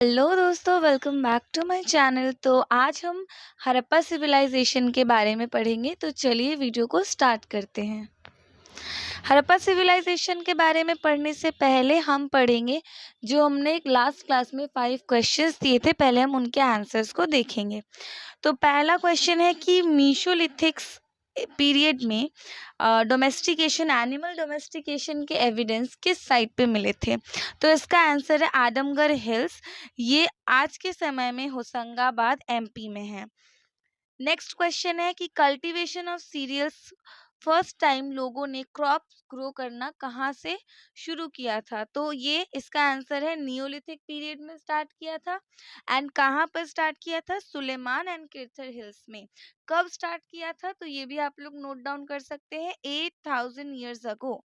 Hello दोस्तों, welcome back to my channel. तो आज हम हड़प्पा सिविलाइजेशन के बारे में पढ़ेंगे। तो चलिए वीडियो को स्टार्ट करते हैं। हड़प्पा सिविलाइजेशन के बारे में पढ़ने से पहले हम पढ़ेंगे जो हमने लास्ट क्लास में 5 क्वेश्चंस दिए थे। पहले हम उनके आंसर्स को देखेंगे। तो पहला क्वेश्चन है कि मीसोलिथिक्स पीरियड में डोमेस्टिकेशन एनिमल डोमेस्टिकेशन के एविडेंस किस साइट पे मिले थे। तो इसका आंसर है आदमगढ़ हिल्स। ये आज के समय में होशंगाबाद एमपी में है। नेक्स्ट क्वेश्चन है कि cultivation of cereals first time लोगों ने क्रॉप ग्रो करना कहाँ से शुरू किया था। तो ये इसका आंसर है नियोलिथिक पीरियड में स्टार्ट किया था। एंड कहाँ पर स्टार्ट किया था? सुलेमान एंड किरथर हिल्स में। कब स्टार्ट किया था? तो ये भी आप लोग नोट डाउन कर सकते हैं, 8000 ईयर्स अगो।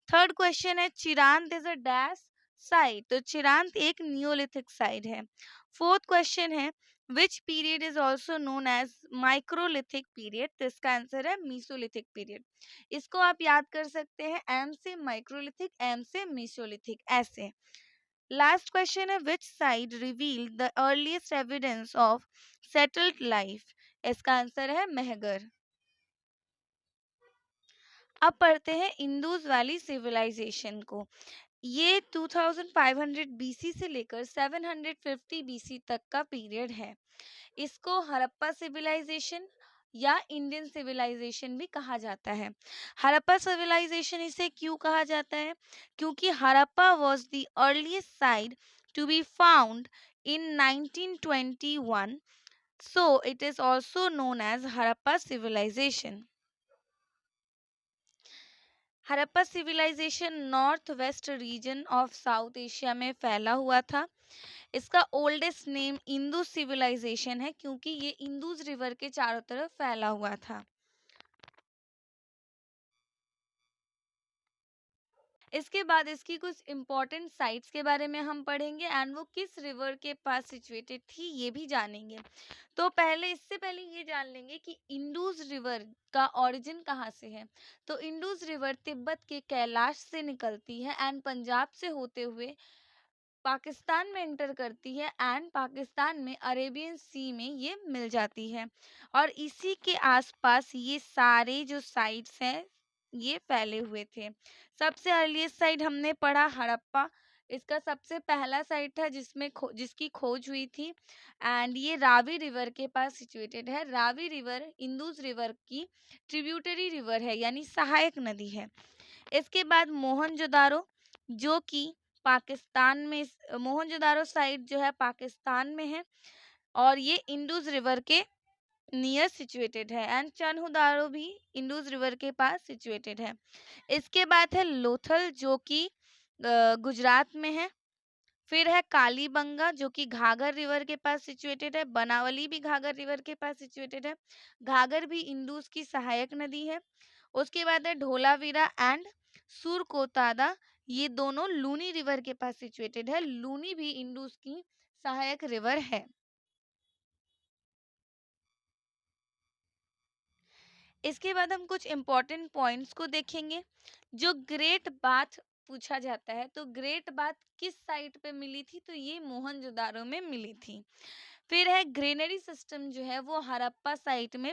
थर्ड क्वेश्चन है Chirand is a dash site. तो चिरांत एक नियोलिथिक साइट है। फोर्थ क्वेश्चन है which period is also known as microlithic period. तो इसका आंसर है मीसोलिथिक पीरियड। इसको आप याद कर सकते हैं, एम से माइक्रोलिथिक, एम से मीसोलिथिक, ऐसे। लास्ट क्वेश्चन है विच site reveal the earliest evidence of settled life. इसका आंसर है मेहगर। अब पढ़ते हैं इंडस वैली सिविलाइजेशन को। ये 2500 बीसी से लेकर 750 बीसी तक का पीरियड है। इसको हड़प्पा सिविलाइजेशन या इंडियन सिविलाइजेशन भी कहा जाता है। हड़प्पा सिविलाइजेशन इसे क्यों कहा जाता है? क्योंकि Harappa was the earliest site to be found in 1921, so it is also known as Harappa civilization. Harappa civilization north west region of south Asia में फैला हुआ था। इसका ओल्डेस्ट नेम इंदुस सिविलाइजेशन है क्योंकि ये इंदुस रिवर के चारों तरफ फैला हुआ था। इसके बाद इसकी कुछ इम्पोर्टेंट साइट्स के बारे में हम पढ़ेंगे एंड वो किस रिवर के पास सिचुएटेड थी ये भी जानेंगे। तो इससे पहले ये जान लेंगे कि इंडस रिवर का ओरिजिन कहाँ से है। तो इंडस रिवर तिब्बत के कैलाश से निकलती है एंड पंजाब से होते हुए पाकिस्तान में एंटर करती है एंड पाकिस्तान में अरेबियन सी में ये मिल जाती है। और इसी के आसपास ये सारे जो साइट्स हैं ये फैले हुए थे। सबसे अर्लीस्ट साइट हमने पढ़ा हड़प्पा। इसका सबसे पहला साइट था जिसकी खोज हुई थी एंड ये रावी रिवर के पास सिचुएटेड है। रावी रिवर इंदुस रिवर की ट्रिब्यूटरी रिवर है, यानी सहायक नदी है। इसके बाद मोहनजोदारो, जो कि पाकिस्तान में, मोहनजोदारो साइट जो है पाकिस्तान में है और ये इंडस रिवर के नियर सिचुएटेड है। एंड चनहुदारो भी इंडस रिवर के पास सिचुएटेड है। इसके बाद है लोथल, जो कि गुजरात में है। फिर है कालीबंगा, जो कि घाघर रिवर के पास सिचुएटेड है। बनावली भी घाघर रिवर के पास सिचुएटेड है। घाघर भी इंडस की सहायक नदी है। उसके बाद है ढोलावीरा एंड सुरकोतादा, ये दोनों लूनी रिवर के पास सिचुएटेड है। लूनी भी इंडस की सहायक रिवर है। इसके बाद हम कुछ इम्पोर्टेंट पॉइंट्स को देखेंगे। जो ग्रेट बाथ पूछा जाता है, तो ग्रेट बाथ किस साइट पे मिली थी? तो ये मोहनजोदारो में मिली थी। फिर है ग्रेनरी सिस्टम जो है वो हड़प्पा साइट में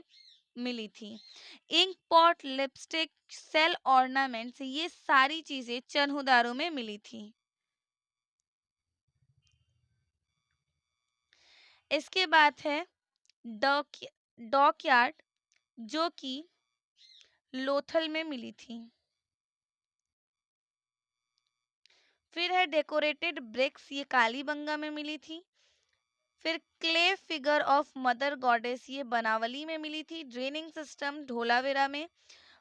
मिली थी। Ink pot, lipstick, shell ornaments, ये सारी चीजें चनहुदारो में मिली थी। इसके बाद है डॉक डॉकयार्ड, जो कि लोथल में मिली थी। फिर है डेकोरेटेड ब्रिक्स, ये कालीबंगा में मिली थी। फिर clay figure of mother goddess, ये बनावली में मिली थी। ड्रेनिंग सिस्टम ढोलावीरा में।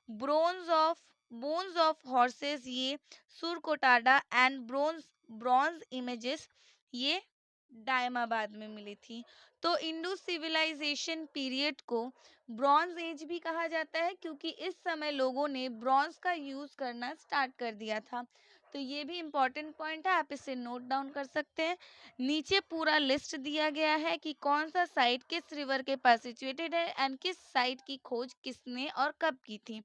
बोन्स ऑफ हॉर्सेस, ये सुरकोटाडा एंड ब्रॉन्ज इमेजेस, ये डायमाबाद में मिली थी। तो इंडस सिविलाइजेशन पीरियड को ब्रॉन्ज एज भी कहा जाता है क्योंकि इस समय लोगों ने ब्रॉन्ज का यूज करना स्टार्ट कर दिया था। तो ये भी इम्पोर्टेंट पॉइंट है, आप इसे नोट डाउन कर सकते हैं। नीचे पूरा लिस्ट दिया गया है कि कौन सा साइट किस रिवर के पास सिचुएटेड है एंड किस साइट की खोज किसने और कब की थी।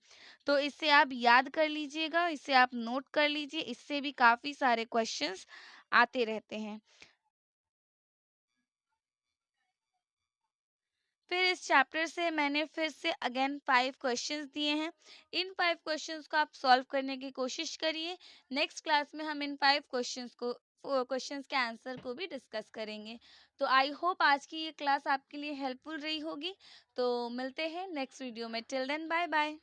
तो इसे आप याद कर लीजिएगा, इसे आप नोट कर लीजिए, इससे भी काफ़ी सारे क्वेश्चंस आते रहते हैं। फिर इस चैप्टर से मैंने फिर से अगेन 5 क्वेश्चंस दिए हैं। इन 5 क्वेश्चंस को आप सॉल्व करने की कोशिश करिए। नेक्स्ट क्लास में हम इन 5 क्वेश्चंस के आंसर को भी डिस्कस करेंगे। तो आई होप आज की ये क्लास आपके लिए हेल्पफुल रही होगी। तो मिलते हैं नेक्स्ट वीडियो में। Till then bye bye.